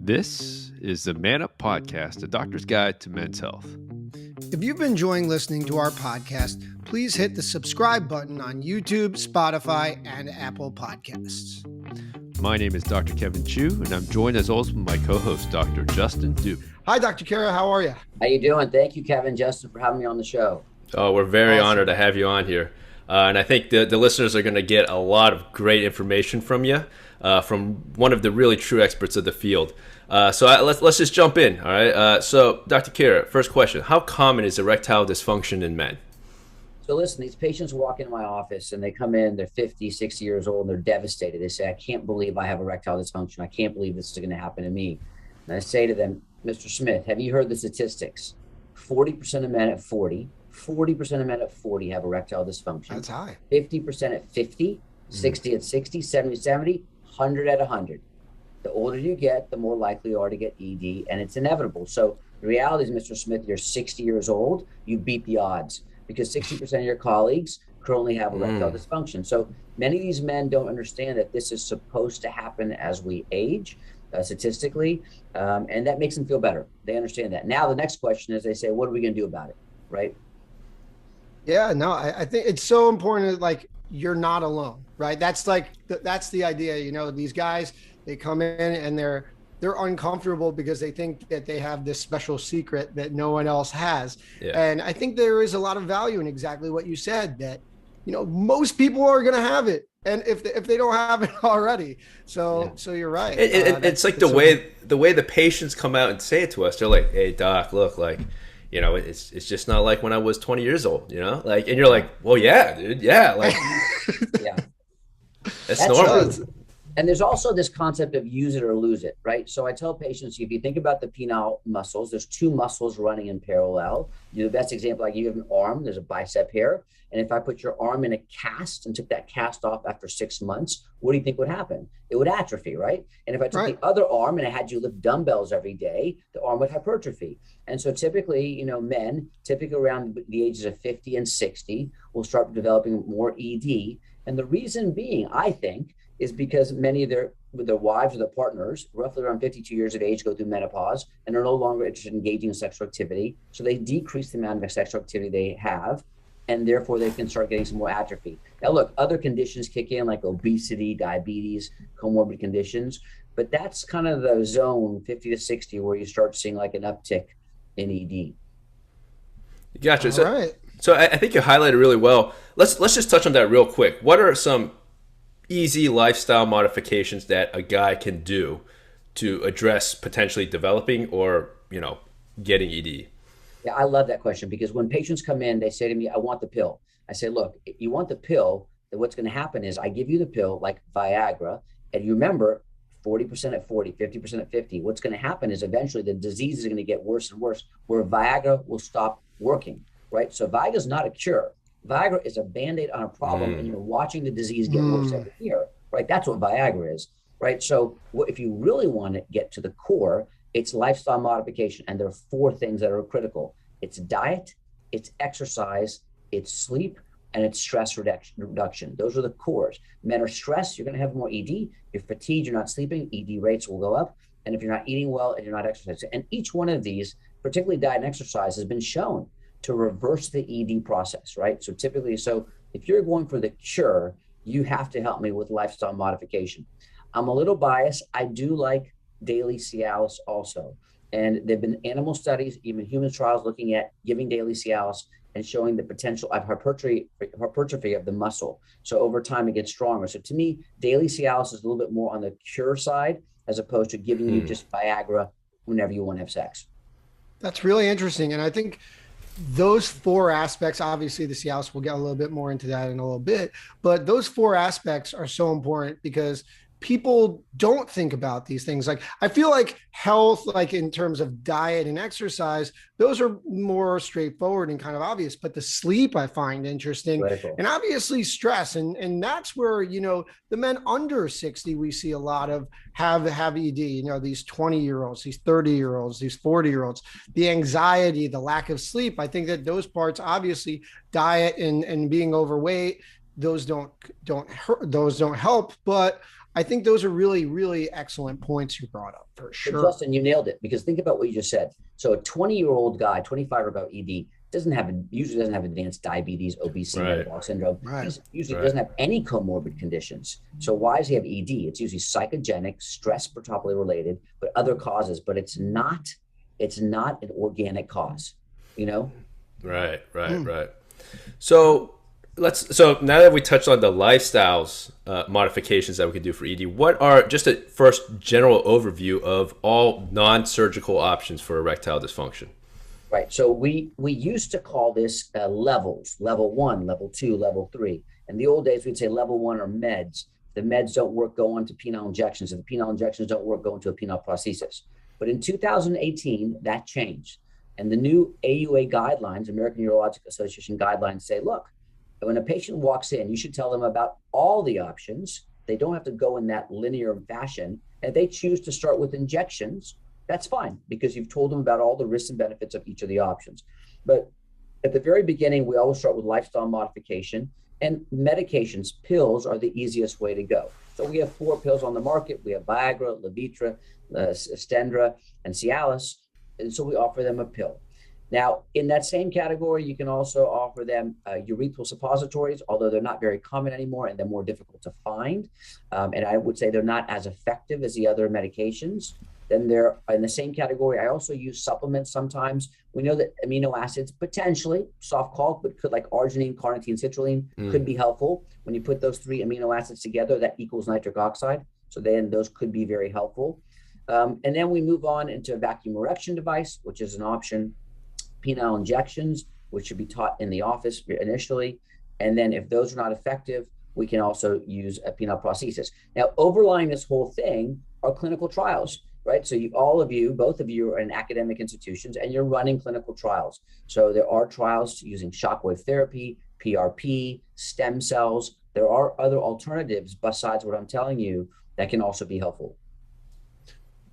This is the Man Up Podcast, a doctor's guide to men's health. If you've been enjoying listening to our podcast, please hit the subscribe button on YouTube, Spotify, and Apple Podcasts. My name is Dr. Kevin Chu, and I'm joined as always with my co-host, Dr. Justin Du. Hi, Dr. Khera. How are you? How you doing? Thank you, Kevin, Justin, for having me on the show. Oh, we're very honored to have you on here. And I think the listeners are going to get a lot of great information from you, from one of the really true experts of the field. So let's just jump in, all right? So, Dr. Khera, first question. How common is erectile dysfunction in men? So listen, these patients walk into my office and they come in, they're 50, 60 years old, and they're devastated. They say, I can't believe I have erectile dysfunction. I can't believe this is going to happen to me. And I say to them, Mr. Smith, have you heard the statistics? 40% of men at 40, 40% of men at 40 have erectile dysfunction. That's high. 50% at 50, 60 at 60, 70 at 70, 100 at 100. The older you get, the more likely you are to get ED, and it's inevitable. So the reality is, Mr. Smith, you're 60 years old, you beat the odds because 60% of your colleagues currently have erectile dysfunction. So many of these men don't understand that this is supposed to happen as we age, statistically, and that makes them feel better. They understand that. Now the next question is, they say, what are we going to do about it, right? Yeah, no, I think it's so important that, like, you're not alone, right? That's that's the idea. You know, these guys, they come in and they're uncomfortable because they think that they have this special secret that no one else has. Yeah. And I think there is a lot of value in exactly what you said, that, you know, most people are going to have it. And if they don't have it already. So you're right. It's like the way the patients come out and say it to us. They're like, hey, doc, look, like, you know, it's just not like when I was 20 years old, you know, like, and you're like, well, yeah, dude. Yeah. Like, yeah, that's normal. True. And there's also this concept of use it or lose it, right? So I tell patients, if you think about the penile muscles, there's two muscles running in parallel. The best example, like, you have an arm, there's a bicep here. And if I put your arm in a cast and took that cast off after 6 months, what do you think would happen? It would atrophy, right? And if I took the other arm and I had you lift dumbbells every day, the arm would hypertrophy. And so typically, you know, men, typically around the ages of 50 and 60, will start developing more ED. And the reason being, I think, is because many of their wives or their partners, roughly around 52 years of age, go through menopause and are no longer interested in engaging in sexual activity. So they decrease the amount of sexual activity they have, and therefore they can start getting some more atrophy. Now, look, other conditions kick in, like obesity, diabetes, comorbid conditions, but that's kind of the zone 50 to 60 where you start seeing like an uptick in ED. Gotcha. So I think you highlighted really well. Let's just touch on that real quick. What are some easy lifestyle modifications that a guy can do to address potentially developing or, you know, getting ED? Yeah, I love that question, because when patients come in, they say to me, I want the pill. I say, look, you want the pill, then what's going to happen is I give you the pill like Viagra, and you remember 40% at 40, 50% at 50. What's going to happen is eventually the disease is going to get worse and worse, where Viagra will stop working, right? So Viagra is not a cure. Viagra is a Band-Aid on a problem, and you're watching the disease get worse every year, right? That's what Viagra is, right? So if you really want to get to the core, it's lifestyle modification. And there are 4 things that are critical. It's diet, it's exercise, it's sleep, and it's stress reduction. Those are the cores. Men are stressed, you're going to have more ED. You're fatigued, you're not sleeping, ED rates will go up. And if you're not eating well and you're not exercising, and each one of these, particularly diet and exercise, has been shown to reverse the ED process, right? So typically, if you're going for the cure, you have to help me with lifestyle modification. I'm a little biased. I do like daily cialis also. And there've been animal studies, even human trials, looking at giving daily cialis and showing the potential of hypertrophy of the muscle. So over time, it gets stronger. So to me, daily cialis is a little bit more on the cure side, as opposed to giving you just Viagra whenever you want to have sex. That's really interesting. And I think those 4 aspects, obviously the Cialis, we'll get a little bit more into that in a little bit, but those 4 aspects are so important because people don't think about these things. Like, I feel like health, like in terms of diet and exercise, those are more straightforward and kind of obvious, but the sleep I find interesting. Critical. And obviously stress. And that's where, you know, the men under 60, we see a lot of have ED, you know, these 20-year-olds, these 30-year-olds, these 40-year-olds, the anxiety, the lack of sleep. I think that those parts, obviously diet and being overweight, those don't help. But I think those are really, really excellent points you brought up for sure. But Justin, you nailed it, because think about what you just said. So a 20-year-old guy, 25 or about ED, usually doesn't have advanced diabetes, obesity, metabolic syndrome. He usually doesn't have any comorbid conditions. So why does he have ED? It's usually psychogenic, stress properly related, but other causes. But it's not an organic cause, you know? Right. So now that we touched on the lifestyles modifications that we can do for ED, what are just a first general overview of all non-surgical options for erectile dysfunction? Right. So we used to call this levels, level 1, level 2, level 3. In the old days, we'd say level 1 are meds. If the meds don't work, go on to penile injections. If the penile injections don't work, go into a penile prosthesis. But in 2018, that changed. And the new AUA guidelines, American Urologic Association guidelines, say, look, when a patient walks in, you should tell them about all the options. They don't have to go in that linear fashion. And if they choose to start with injections, that's fine, because you've told them about all the risks and benefits of each of the options. But at the very beginning, we always start with lifestyle modification, and medications. Pills are the easiest way to go. So we have 4 pills on the market. We have Viagra, Levitra, Stendra, and Cialis. And so we offer them a pill. Now, in that same category, you can also offer them urethral suppositories, although they're not very common anymore and they're more difficult to find. And I would say they're not as effective as the other medications. Then they're in the same category. I also use supplements sometimes. We know that amino acids, potentially, soft call, but could, like arginine, carnitine, citrulline, could be helpful. When you put those 3 amino acids together, that equals nitric oxide. So then those could be very helpful. And then we move on into a vacuum erection device, which is an option. Penile injections, which should be taught in the office initially. And then if those are not effective, we can also use a penile prosthesis. Now, overlying this whole thing are clinical trials, right? So both of you are in academic institutions and you're running clinical trials. So there are trials using shockwave therapy, PRP, stem cells. There are other alternatives besides what I'm telling you that can also be helpful.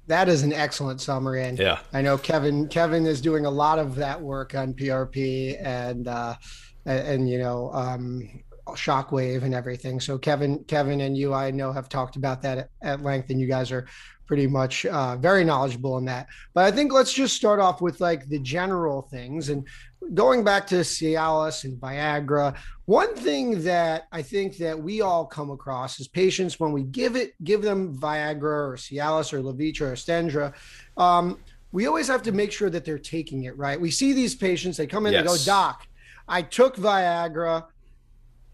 That is an excellent summary. And yeah, I know Kevin is doing a lot of that work on PRP and shockwave and everything. So Kevin and you, I know, have talked about that at length, and you guys are pretty much very knowledgeable in that. But I think let's just start off with like the general things, and going back to Cialis and Viagra. One thing that I think that we all come across is patients, when we give them Viagra or Cialis or Levitra or Stendra, we always have to make sure that they're taking it right. We see these patients, they come in, They go, "Doc, I took Viagra,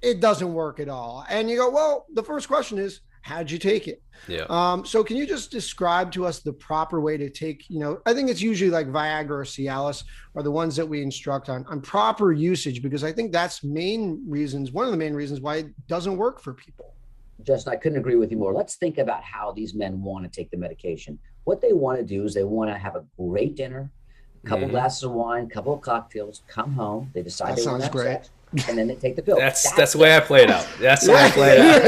it doesn't work at all." And you go, well, the first question is, how'd you take it? Yeah. So can you just describe to us the proper way to take, I think it's usually like Viagra or Cialis are the ones that we instruct on proper usage, because I think that's one of the main reasons why it doesn't work for people. Justin, I couldn't agree with you more. Let's think about how these men want to take the medication. What they want to do is they want to have a great dinner, a couple glasses of wine, a couple of cocktails, come home. They decide they want to have sex, and then they take the pill. That's the way I play it out. That's the way I play it out.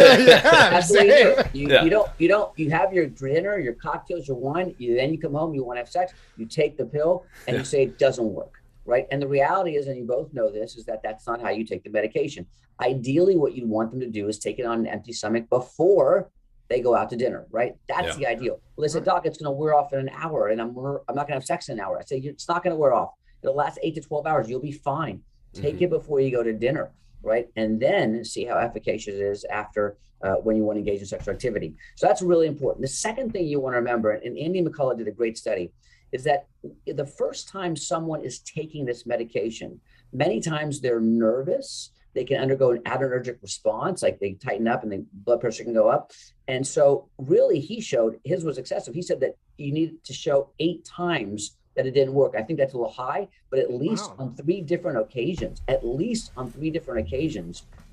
That's the way you do it. You have your dinner, your cocktails, your wine. Then you come home, you want to have sex. You take the pill, and you say it doesn't work, right? And the reality is, and you both know this, is that that's not how you take the medication. Ideally, what you want them to do is take it on an empty stomach before they go out to dinner, right? That's the ideal. Well, they say, "Doc, it's going to wear off in an hour, and I'm not going to have sex in an hour." I say, "It's not going to wear off. It'll last 8 to 12 hours. You'll be fine. Take it before you go to dinner," right? And then see how efficacious it is after when you want to engage in sexual activity. So that's really important. The second thing you want to remember, and Andy McCullough did a great study, is that the first time someone is taking this medication, many times they're nervous. They can undergo an adrenergic response, like they tighten up and the blood pressure can go up. And so really he showed, his was excessive. He said that you need to show 8 times that it didn't work. I think that's a little high, but at least on 3 different occasions,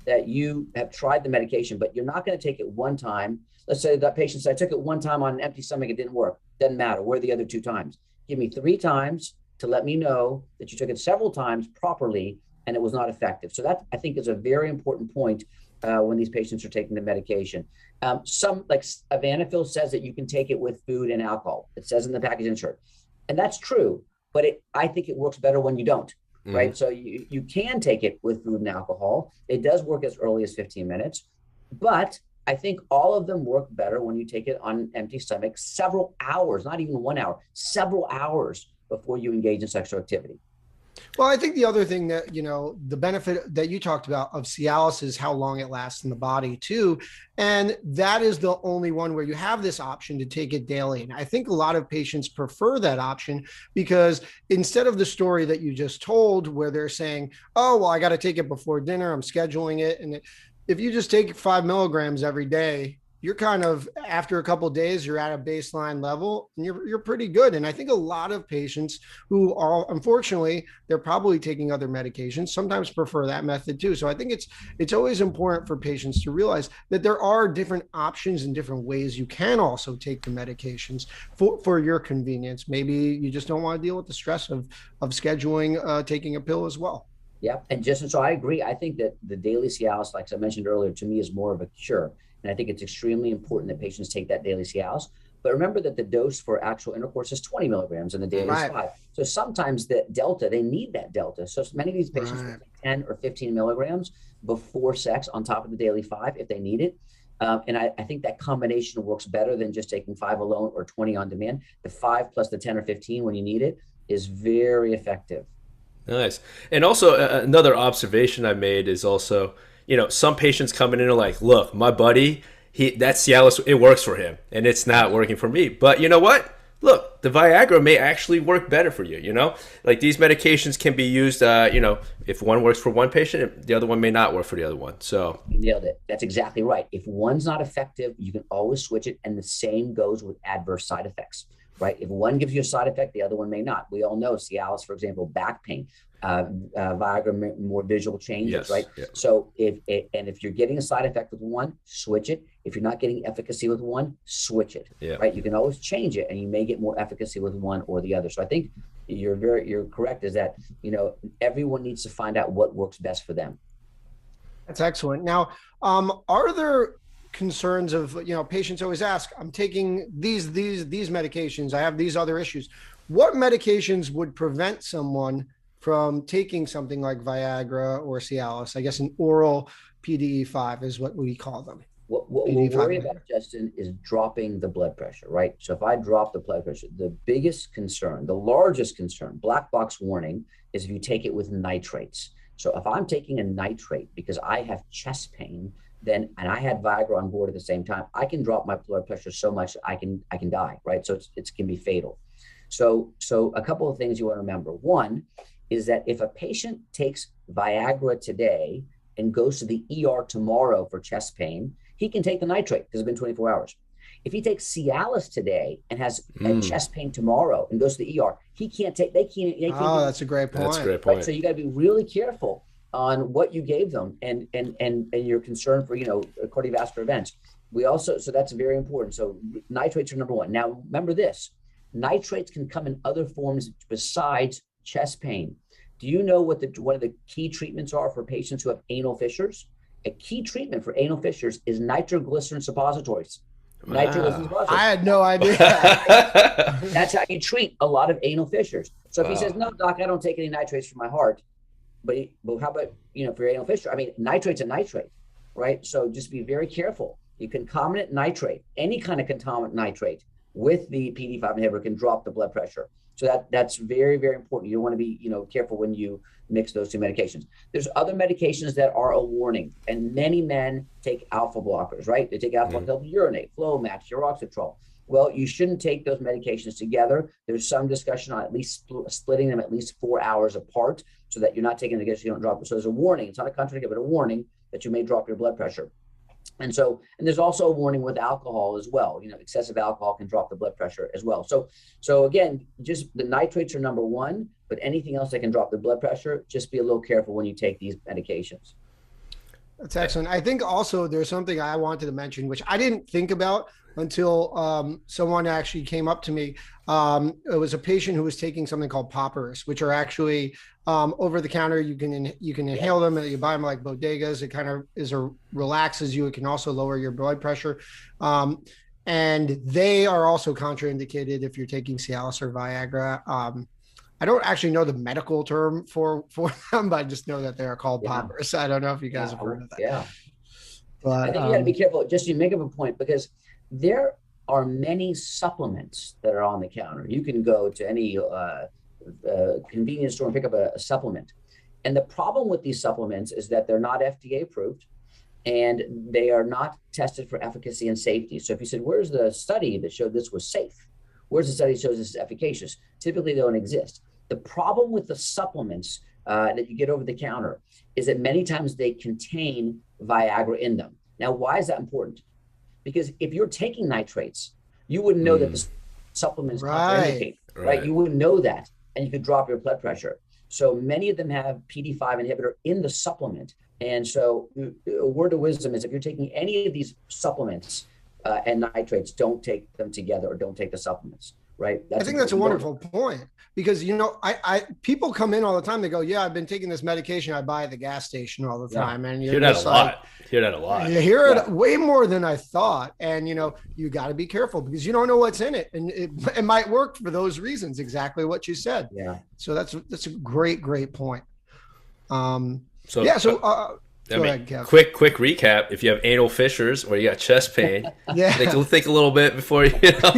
that you have tried the medication, but you're not going to take it one time. Let's say that patient said, "I took it one time on an empty stomach, it didn't work." Doesn't matter. Where are the other 2 times? Give me 3 times to let me know that you took it several times properly and it was not effective. So that, I think, is a very important point when these patients are taking the medication. Some, like Avanafil, says that you can take it with food and alcohol. It says in the package insert. And that's true, but I think it works better when you don't, right? So you can take it with food and alcohol. It does work as early as 15 minutes, but I think all of them work better when you take it on an empty stomach several hours, not even 1 hour, several hours before you engage in sexual activity. Well, I think the other thing that, the benefit that you talked about of cialis is how long it lasts in the body too. And that is the only one where you have this option to take it daily. And I think a lot of patients prefer that option because instead of the story that you just told where they're saying, oh, well, I got to take it before dinner, I'm scheduling it. And if you just take 5 milligrams every day, you're kind of, after a couple of days, you're at a baseline level and you're pretty good. And I think a lot of patients who are, unfortunately, they're probably taking other medications, sometimes prefer that method too. So I think it's always important for patients to realize that there are different options and different ways you can also take the medications for your convenience. Maybe you just don't want to deal with the stress of scheduling taking a pill as well. Yeah. And Justin, so I agree. I think that the daily Cialis, like I mentioned earlier, to me is more of a cure. And I think it's extremely important that patients take that daily Cialis. But remember that the dose for actual intercourse is 20 milligrams and the daily is 5. So sometimes the delta, they need that delta. So many of these patients will take 10 or 15 milligrams before sex on top of the daily 5 if they need it. And I think that combination works better than just taking 5 alone or 20 on demand. The 5 plus the 10 or 15 when you need it is very effective. Nice. And also another observation I made is also, some patients coming in are like, look, my buddy, that Cialis, it works for him and it's not working for me. But you know what? Look, the Viagra may actually work better for you, Like these medications can be used, if one works for one patient, the other one may not work for the other one. So you nailed it. That's exactly right. If one's not effective, you can always switch it. And the same goes with adverse side effects, right? If one gives you a side effect, the other one may not. We all know Cialis, for example, back pain. Viagra, more visual changes, yes, right? Yeah. So if you're getting a side effect with one, switch it. If you're not getting efficacy with one, switch it, right? You can always change it and you may get more efficacy with one or the other. So I think you're correct is that, everyone needs to find out what works best for them. That's excellent. Now, are there concerns of, patients always ask, I'm taking these medications, I have these other issues. What medications would prevent someone from taking something like Viagra or Cialis? I guess an oral PDE5 is what we call them. What we worry about, Justin, is dropping the blood pressure, right? So if I drop the blood pressure, the biggest concern, the largest concern, black box warning, is if you take it with nitrates. So if I'm taking a nitrate because I have chest pain, and I had Viagra on board at the same time, I can drop my blood pressure so much I can die, right? So it can be fatal. So a couple of things you want to remember. One is that if a patient takes Viagra today and goes to the ER tomorrow for chest pain, he can take the nitrate because it's been 24 hours. If he takes Cialis today and has chest pain tomorrow and goes to the ER, they can't. That's a great point. That's a great point. Right? So you got to be really careful on what you gave them and your concern for, cardiovascular events. So that's very important. So nitrates are number one. Now, remember this, nitrates can come in other forms besides chest pain. Do you know what one of the key treatments are for patients who have anal fissures? A key treatment for anal fissures is nitroglycerin suppositories. Wow. Nitroglycerin suppositories. I had no idea. That's how you treat a lot of anal fissures. So if he says, no, doc, I don't take any nitrates for my heart, but how about, for your anal fissure? I mean, nitrate's a nitrate, right? So just be very careful. You concomitant nitrate, any kind of concomitant nitrate with the PDE5 inhibitor can drop the blood pressure. So that's very, very important. You want to be, careful when you mix those two medications. There's other medications that are a warning, and many men take alpha blockers, right? They take alpha blockers to help urinate, Flomax, Uroxetrol. Well, you shouldn't take those medications together. There's some discussion on at least splitting them at least 4 hours apart so that you're not taking them together so you don't drop it. So there's a warning. It's not a contraindication, but a warning that you may drop your blood pressure. And there's also a warning with alcohol as well. Excessive alcohol can drop the blood pressure as well. So again, just the nitrates are number one, but anything else that can drop the blood pressure, just be a little careful when you take these medications. That's excellent. I think also there's something I wanted to mention, which I didn't think about until someone actually came up to me. It was a patient who was taking something called poppers, which are actually over the counter. You can inhale them and you buy them like bodegas. It kind of relaxes you. It can also lower your blood pressure. And they are also contraindicated if you're taking Cialis or Viagra. I don't actually know the medical term for them, but I just know that they are called poppers. I don't know if you guys have heard of that. Yeah. But I think you got to be careful. Just you make up a point, because there are many supplements that are on the counter. You can go to any convenience store and pick up a supplement. And the problem with these supplements is that they're not FDA approved, and they are not tested for efficacy and safety. So if you said, where's the study that showed this was safe? Where's the study that shows this is efficacious? Typically, they don't exist. The problem with the supplements that you get over the counter is that many times they contain Viagra in them. Now, why is that important? Because if you're taking nitrates, you wouldn't know that the supplements contraindicate, right? You wouldn't know that, and you could drop your blood pressure. So many of them have PD5 inhibitor in the supplement. And so a word of wisdom is if you're taking any of these supplements and nitrates, don't take them together, or don't take the supplements, right? I think that's a wonderful point, because, you know, I people come in all the time. They go, yeah, I've been taking this medication I buy at the gas station all the time. And hear that a lot. Hear that a lot. You hear it way more than I thought. And, you know, you got to be careful, because you don't know what's in it. And it might work for those reasons, exactly what you said. Yeah. So that's a great point. So ahead, Kev. quick recap. If you have anal fissures or you got chest pain, think a little bit before you know.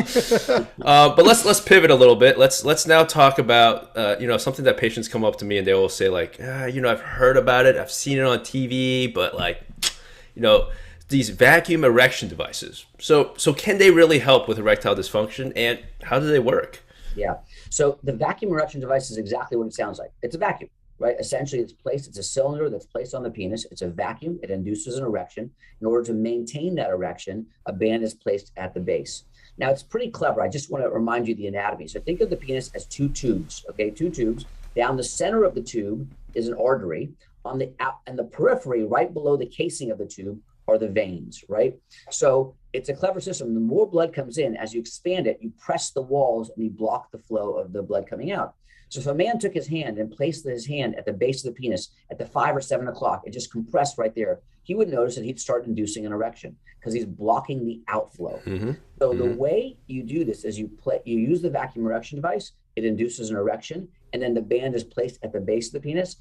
But let's pivot a little bit. Let's now talk about something that patients come up to me and they will say, like, I've heard about it, I've seen it on TV, but like, these vacuum erection devices. So can they really help with erectile dysfunction, and how do they work? Yeah. So the vacuum erection device is exactly what it sounds like. It's a vacuum. Right? Essentially, it's a cylinder that's placed on the penis. It's a vacuum. It induces an erection. In order to maintain that erection, a band is placed at the base. Now, it's pretty clever. I just want to remind you the anatomy. So think of the penis as two tubes, okay? Two tubes. Down the center of the tube is an artery. On the periphery, right below the casing of the tube, are the veins, right? So it's a clever system. The more blood comes in, as you expand it, you press the walls and you block the flow of the blood coming out. So if a man took his hand and placed his hand at the base of the penis at the 5 or 7 o'clock, it just compressed right there, he would notice that he'd start inducing an erection, because he's blocking the outflow. So the way you do this is you use the vacuum erection device, it induces an erection, and then the band is placed at the base of the penis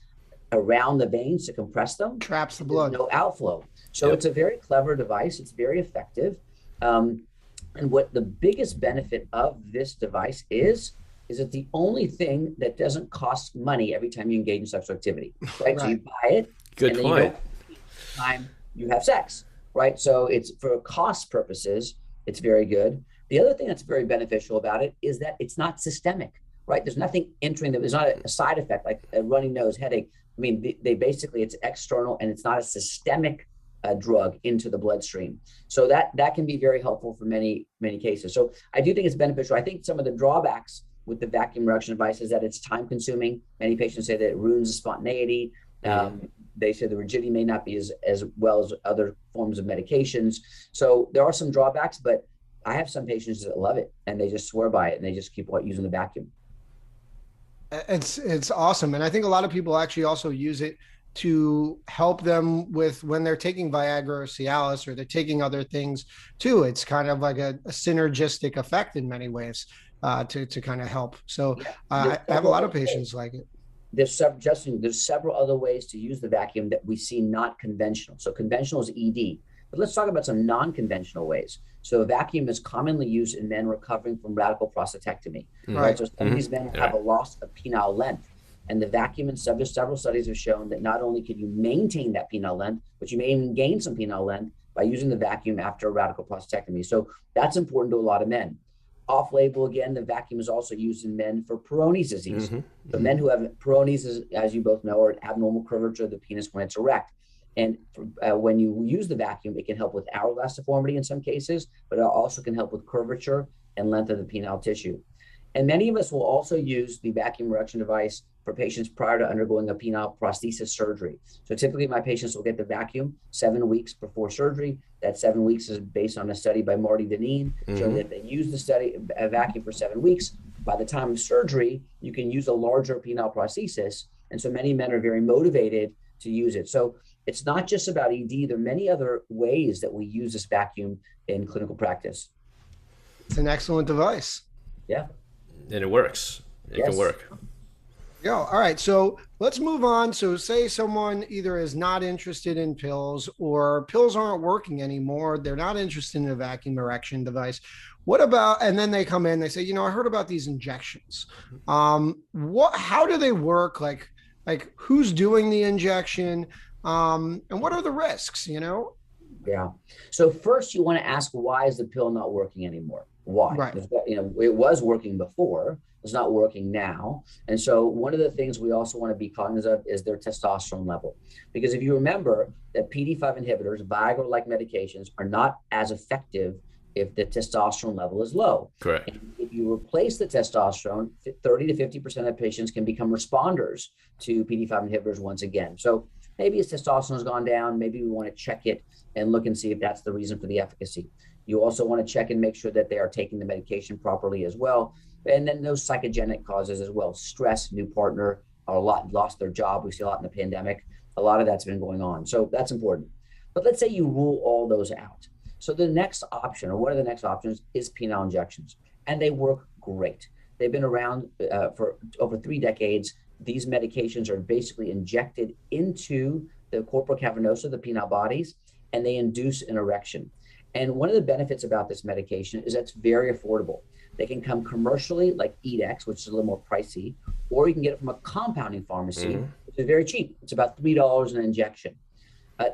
around the veins to compress them. Traps the blood. There's no outflow. So It's a very clever device. It's very effective. And what the biggest benefit of this device is it the only thing that doesn't cost money every time you engage in sexual activity, right? So you buy it. Good and point. Then you don't time you have sex, right? So it's for cost purposes, it's very good. The other thing that's very beneficial about it is that it's not systemic, right? There's nothing entering there's not a side effect like a runny nose, headache. I mean, they basically, it's external, and it's not a systemic drug into the bloodstream. So that can be very helpful for many cases. So I do think it's beneficial. I think some of the drawbacks with the vacuum erection device is that it's time consuming. Many patients say that it ruins the spontaneity. They say the rigidity may not be as well as other forms of medications. So there are some drawbacks, but I have some patients that love it and they just swear by it and they just keep using the vacuum. It's awesome. And I think a lot of people actually also use it to help them with when they're taking Viagra or Cialis, or they're taking other things too. It's kind of like a synergistic effect in many ways. To kind of help. So I have a lot of patients like it. There's several other ways to use the vacuum that we see not conventional. So conventional is ED, but let's talk about some non-conventional ways. So a vacuum is commonly used in men recovering from radical prostatectomy. Right. So some of these men have a loss of penile length, and the vacuum and several studies have shown that not only can you maintain that penile length, but you may even gain some penile length by using the vacuum after a radical prostatectomy. So that's important to a lot of men. Off-label, again, the vacuum is also used in men for Peyronie's disease. So men who have Peyronie's, as you both know, are an abnormal curvature of the penis when it's erect. And when you use the vacuum, it can help with hourglass deformity in some cases, but it also can help with curvature and length of the penile tissue. And many of us will also use the vacuum erection device for patients prior to undergoing a penile prosthesis surgery. So typically my patients will get the vacuum 7 weeks before surgery. That 7 weeks is based on a study by Marty Deneen, showing that they use a vacuum for 7 weeks. By the time of surgery, you can use a larger penile prosthesis. And so many men are very motivated to use it. So it's not just about ED. There are many other ways that we use this vacuum in clinical practice. It's an excellent device. Yeah. And it works. It can work. Yeah. All right. So let's move on. So say someone either is not interested in pills or pills aren't working anymore. They're not interested in a vacuum erection device. What about, and then they come in, they say, I heard about these injections. How do they work? Like who's doing the injection? And what are the risks? Yeah. So first, you want to ask, why is the pill not working anymore? Why? Right. It was working before. It's not working now. And so one of the things we also want to be cognizant of is their testosterone level. Because if you remember that PD5 inhibitors, Viagra-like medications, are not as effective if the testosterone level is low. Correct. And if you replace the testosterone, 30 to 50% of patients can become responders to PD5 inhibitors once again. So maybe his testosterone has gone down. Maybe we want to check it and look and see if that's the reason for the efficacy. You also want to check and make sure that they are taking the medication properly as well. And then those psychogenic causes as well, stress, new partner, a lot lost their job. We see a lot in the pandemic. A lot of that's been going on. So that's important. But let's say you rule all those out. So the next option, or one of the next options, is penile injections. And they work great. They've been around for over 3 decades. These medications are basically injected into the corpora cavernosa, the penile bodies, and they induce an erection. And one of the benefits about this medication is that it's very affordable. They can come commercially, like Edex, which is a little more pricey, or you can get it from a compounding pharmacy, which is very cheap. It's about $3 an injection.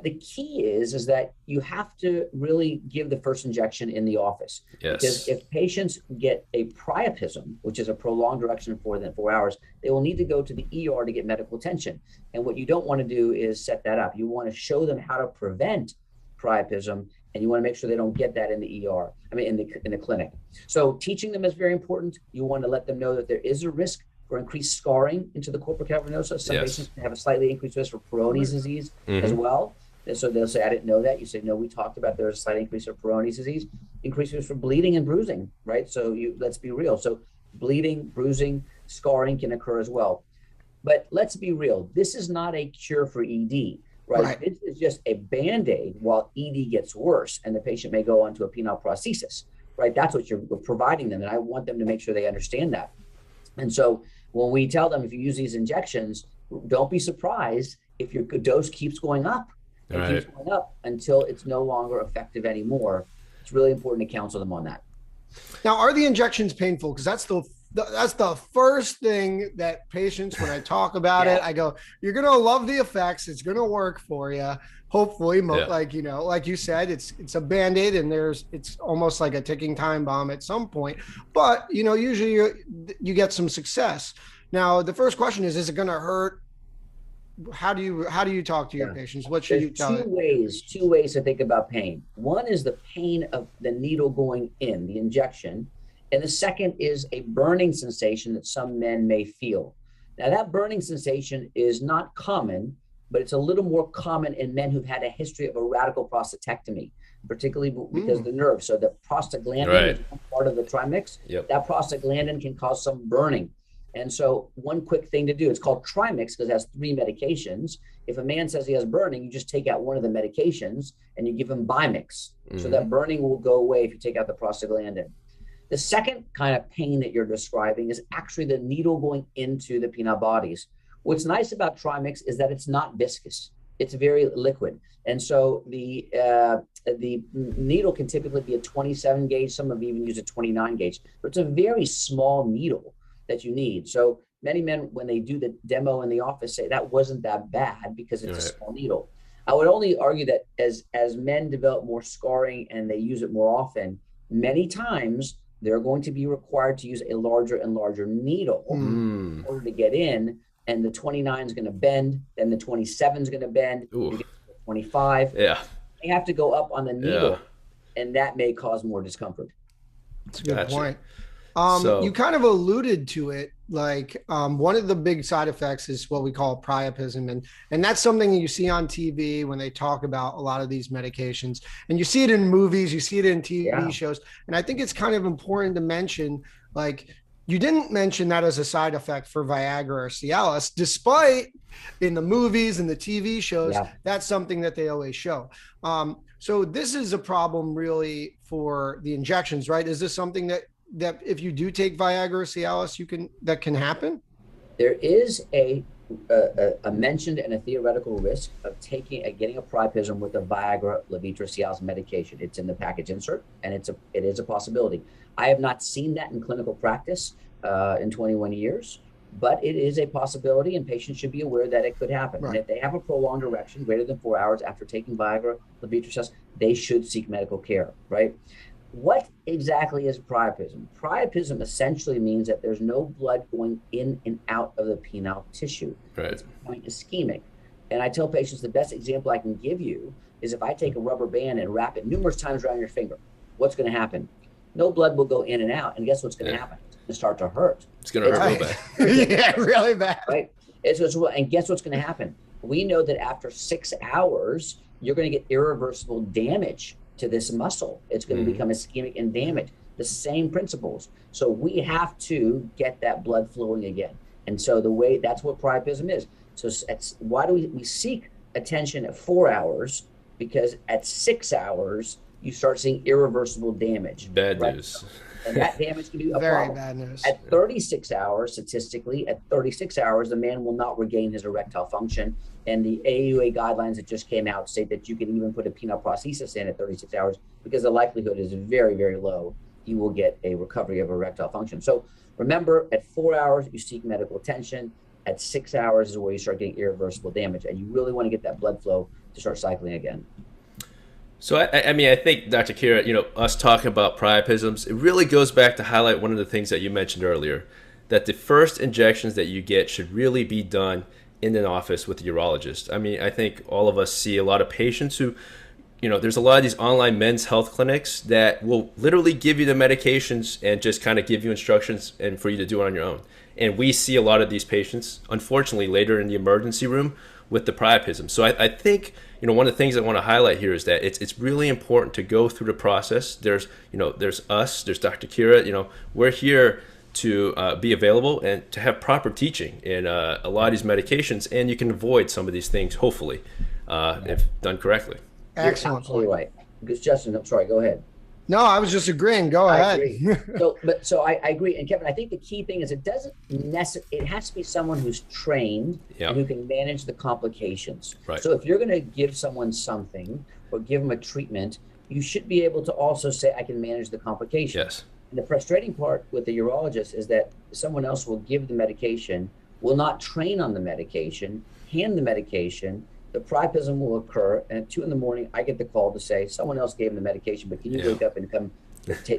The key is that you have to really give the first injection in the office. Yes. Because if patients get a priapism, which is a prolonged erection for more than 4 hours, they will need to go to the ER to get medical attention. And what you don't want to do is set that up. You want to show them how to prevent priapism, and you want to make sure they don't get that in the ER. In the clinic. So teaching them is very important. You want to let them know that there is a risk for increased scarring into the corpora cavernosa. Some patients can have a slightly increased risk for Peyronie's disease as well. And so they'll say, I didn't know that. You say, no, we talked about there's a slight increase of Peyronie's disease, increased risk for bleeding and bruising, right? So let's be real. So bleeding, bruising, scarring can occur as well. But let's be real. This is not a cure for ED. Right. This is just a Band-Aid while ED gets worse and the patient may go on to a penile prosthesis, right? That's what you're providing them. And I want them to make sure they understand that. And so when we tell them, if you use these injections, don't be surprised if your dose keeps going up. Keeps going up until it's no longer effective anymore. It's really important to counsel them on that. Now, are the injections painful? Because that's the first thing that patients, when I talk about it, I go, you're going to love the effects. It's going to work for you. Hopefully, like you said, it's a Band-Aid and it's almost like a ticking time bomb at some point, but usually you get some success. Now, the first question is it going to hurt? How do you talk to your patients? What should you tell them? Two ways to think about pain. One is the pain of the needle going in, the injection. And the second is a burning sensation that some men may feel. Now, that burning sensation is not common, but it's a little more common in men who've had a history of a radical prostatectomy, particularly because of the nerve. So the prostaglandin is one part of the trimix. That prostaglandin can cause some burning. And so one quick thing to do, it's called trimix because it has 3 medications. If a man says he has burning, you just take out one of the medications and you give him Bimix. So that burning will go away if you take out the prostaglandin. The second kind of pain that you're describing is actually the needle going into the penile bodies. What's nice about trimix is that it's not viscous. It's very liquid. And so the needle can typically be a 27 gauge. Some have even used a 29 gauge. But it's a very small needle that you need. So many men, when they do the demo in the office, say that wasn't that bad because it's a small needle. I would only argue that as men develop more scarring and they use it more often, many times they're going to be required to use a larger and larger needle in order to get in. And the 29 is going to bend, then the 27 is going to bend, you get to the 25. Yeah. They have to go up on the needle, and that may cause more discomfort. That's a good point. You kind of alluded to it, like one of the big side effects is what we call priapism. And that's something that you see on TV when they talk about a lot of these medications. And you see it in movies, you see it in TV shows. And I think it's kind of important to mention, like, you didn't mention that as a side effect for Viagra or Cialis, despite in the movies and the TV shows, that's something that they always show. So this is a problem really for the injections, right? Is this something that if you do take Viagra or Cialis, that can happen? There is a mentioned and a theoretical risk of getting a priapism with a Viagra, Levitra, Cialis medication. It's in the package insert, and it is a possibility. I have not seen that in clinical practice in 21 years, but it is a possibility, and patients should be aware that it could happen. Right. And if they have a prolonged erection greater than 4 hours after taking Viagra, Levitra, Cialis, they should seek medical care, right? What exactly is priapism? Priapism essentially means that there's no blood going in and out of the penile tissue. Right. It's becoming ischemic. And I tell patients the best example I can give you is if I take a rubber band and wrap it numerous times around your finger, what's going to happen? No blood will go in and out. And guess what's going to happen? It's going to start to hurt. It's going to hurt real bad. Yeah, really bad. Right. And guess what's going to happen? We know that after 6 hours, you're going to get irreversible damage to this muscle. It's going to become ischemic and damaged. The same principles. So we have to get that blood flowing again. And so that's what priapism is. So why do we seek attention at 4 hours? Because at 6 hours, you start seeing irreversible damage. Bad news. And that damage can be a Very problem. bad news. At 36 hours, statistically, at 36 hours, the man will not regain his erectile function. And the AUA guidelines that just came out say that you can even put a penile prosthesis in at 36 hours because the likelihood is very, very low you will get a recovery of erectile function. So remember, at 4 hours, you seek medical attention. At 6 hours is where you start getting irreversible damage. And you really want to get that blood flow to start cycling again. So, I mean, I think, Dr. Khera, us talking about priapisms, it really goes back to highlight one of the things that you mentioned earlier, that the first injections that you get should really be done in an office with a urologist. I mean, I think all of us see a lot of patients who, there's a lot of these online men's health clinics that will literally give you the medications and just kind of give you instructions and for you to do it on your own. And we see a lot of these patients, unfortunately, later in the emergency room with the priapism. So I think, one of the things I want to highlight here is that it's really important to go through the process. There's us, there's Dr. Khera, we're here to be available and to have proper teaching in a lot of these medications, and you can avoid some of these things, hopefully, if done correctly. Excellent. Absolutely right. Because Justin, I'm sorry, go ahead. No, I was just agreeing. Go ahead. So I agree. And Kevin, I think the key thing is it has to be someone who's trained and who can manage the complications. Right. So if you're going to give someone something or give them a treatment, you should be able to also say, I can manage the complications. Yes. And the frustrating part with the urologist is that someone else will give the medication, will not train on the medication, hand the medication, the priapism will occur, and at 2 a.m, I get the call to say, someone else gave him the medication, but can you wake up and come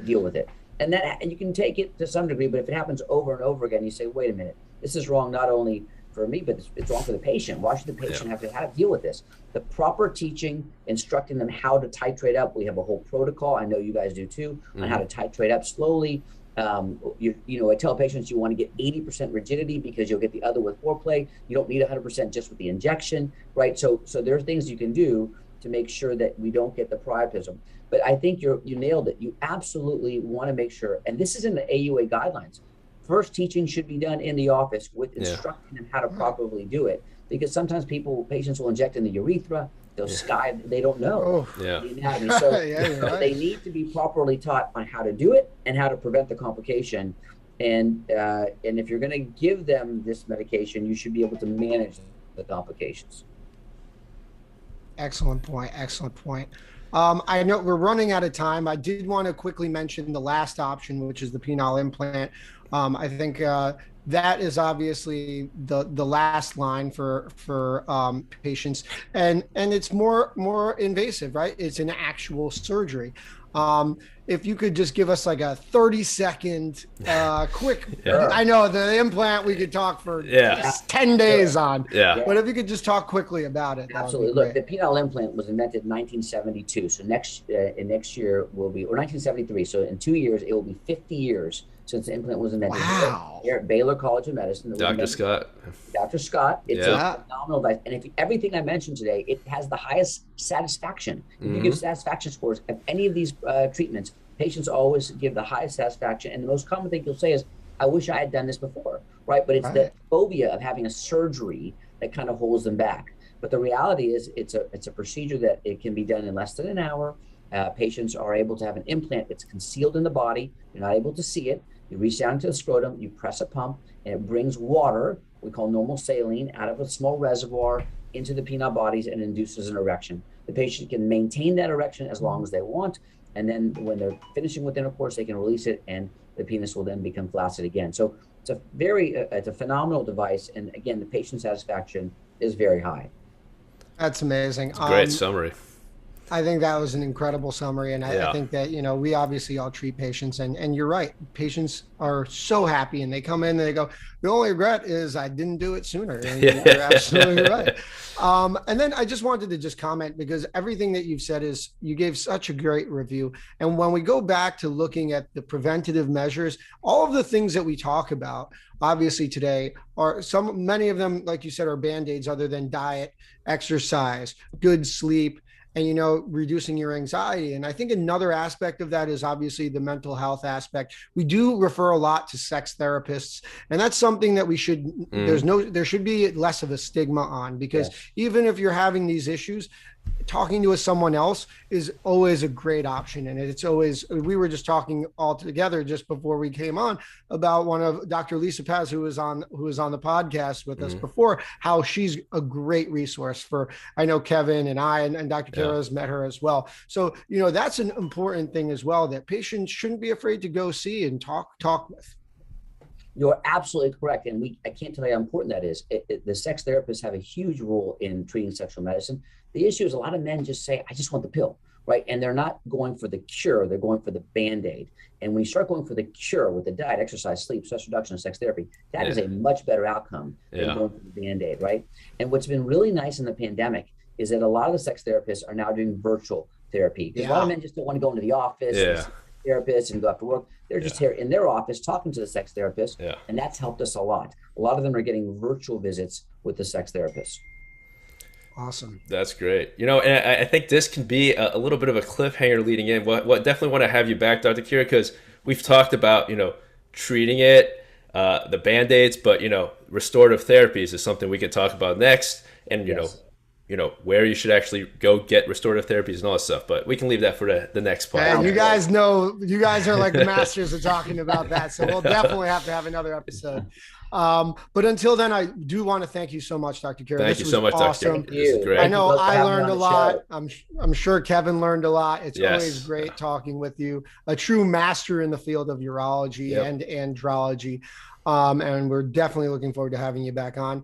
deal with it? And you can take it to some degree, but if it happens over and over again, you say, wait a minute, this is wrong not only for me, but it's wrong for the patient. Why should the patient have to deal with this? The proper teaching, instructing them how to titrate up. We have a whole protocol, I know you guys do too, on how to titrate up slowly. I tell patients you want to get 80% rigidity because you'll get the other with foreplay. You don't need 100% just with the injection, right? So there are things you can do to make sure that we don't get the priapism. But I think you nailed it. You absolutely want to make sure, and this is in the AUA guidelines. First teaching should be done in the office with instructing them how to properly do it, because sometimes patients will inject in the urethra. They don't know the anatomy. So, they need to be properly taught on how to do it and how to prevent the complication. And if you're going to give them this medication, you should be able to manage the complications. Excellent point. Excellent point. I know we're running out of time. I did want to quickly mention the last option, which is the penile implant. I think that is obviously the last line for patients, and it's more invasive, right? It's an actual surgery. If you could just give us like a 30-second quick, I know the implant we could talk for 10 days on, but if you could just talk quickly about it. Absolutely. Look, the penile implant was invented in 1972. So next year will be, or 1973. So in 2 years, it will be 50 years since the implant was invented. Wow. Here at Baylor College of Medicine. Dr. Scott. Dr. Scott. It's a phenomenal device. And everything I mentioned today, it has the highest satisfaction. If you give satisfaction scores of any of these treatments, patients always give the highest satisfaction. And the most common thing you'll say is, I wish I had done this before, right? But it's the phobia of having a surgery that kind of holds them back. But the reality is it's a procedure that it can be done in less than an hour. Patients are able to have an implant. It's concealed in the body. You're not able to see it. You reach down into the scrotum, you press a pump, and it brings water we call normal saline out of a small reservoir into the penile bodies and induces an erection. The patient can maintain that erection as long as they want, and then when they're finishing with intercourse, they can release it, and the penis will then become flaccid again. So it's a phenomenal device, and again, the patient satisfaction is very high. That's amazing. Great summary. I think that was an incredible summary. And I think that, we obviously all treat patients, and you're right. Patients are so happy, and they come in and they go, the only regret is I didn't do it sooner. And you're absolutely right. And then I just wanted to just comment, because everything that you've said is, you gave such a great review. And when we go back to looking at the preventative measures, all of the things that we talk about, obviously today, are many of them, like you said, are Band-Aids, other than diet, exercise, good sleep, and, reducing your anxiety. And I think another aspect of that is obviously the mental health aspect. We do refer a lot to sex therapists, and that's something that we should, there should be less of a stigma on, because even if you're having these issues, talking to someone else is always a great option. And it's always, we were just talking all together just before we came on about one of Dr. Lisa Paz, who was on the podcast with us before, how she's a great resource for, I know Kevin and and Dr. Khera has met her as well. So, that's an important thing as well, that patients shouldn't be afraid to go see and talk with. You're absolutely correct. And I can't tell you how important that is. The sex therapists have a huge role in treating sexual medicine. The issue is a lot of men just say, I just want the pill, right? And they're not going for the cure, they're going for the Band-Aid. And when you start going for the cure with the diet, exercise, sleep, stress reduction, and sex therapy, that is a much better outcome than going for the Band-Aid, right? And what's been really nice in the pandemic is that a lot of the sex therapists are now doing virtual therapy. Because a lot of men just don't want to go into the office, therapists, and go after work. They're just here in their office talking to the sex therapist, and that's helped us a lot. A lot of them are getting virtual visits with the sex therapist. Awesome. That's great. And I think this can be a little bit of a cliffhanger leading in. What definitely want to have you back, Dr. Khera, because we've talked about, treating it, the Band-Aids, but, restorative therapies is something we could talk about next. And, where you should actually go get restorative therapies and all that stuff. But we can leave that for the next part. And you guys are like the masters of talking about that. So we'll definitely have to have another episode. But until then, I do want to thank you so much, Dr. Khera. Thank you so much, awesome. Dr. Khera. This is great. I know I learned a lot. I'm sure Kevin learned a lot. It's always great talking with you, a true master in the field of urology and andrology. And we're definitely looking forward to having you back on.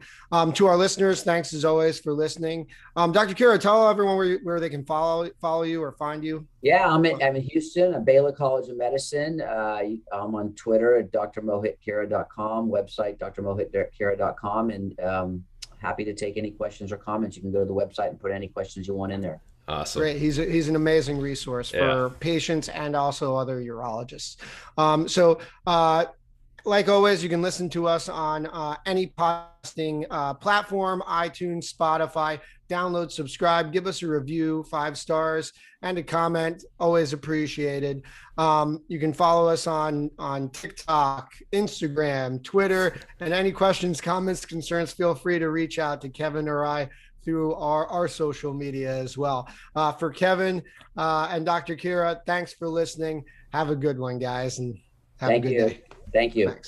To our listeners, thanks as always for listening. Dr. Khera, tell everyone where they can follow you or find you. Yeah, I'm in Houston at Baylor College of Medicine. I'm on Twitter at drmohitkhera.com, website drmohitkhera.com, and happy to take any questions or comments. You can go to the website and put any questions you want in there. Awesome. Great. He's an amazing resource for patients and also other urologists. Like always, you can listen to us on any podcasting platform, iTunes, Spotify. Download, subscribe, give us a review, 5 stars, and a comment. Always appreciated. You can follow us on TikTok, Instagram, Twitter, and any questions, comments, concerns, feel free to reach out to Kevin or I through our social media as well. For Kevin and Dr. Khera, thanks for listening. Have a good one, guys, and have a good day. Thank you. Thanks.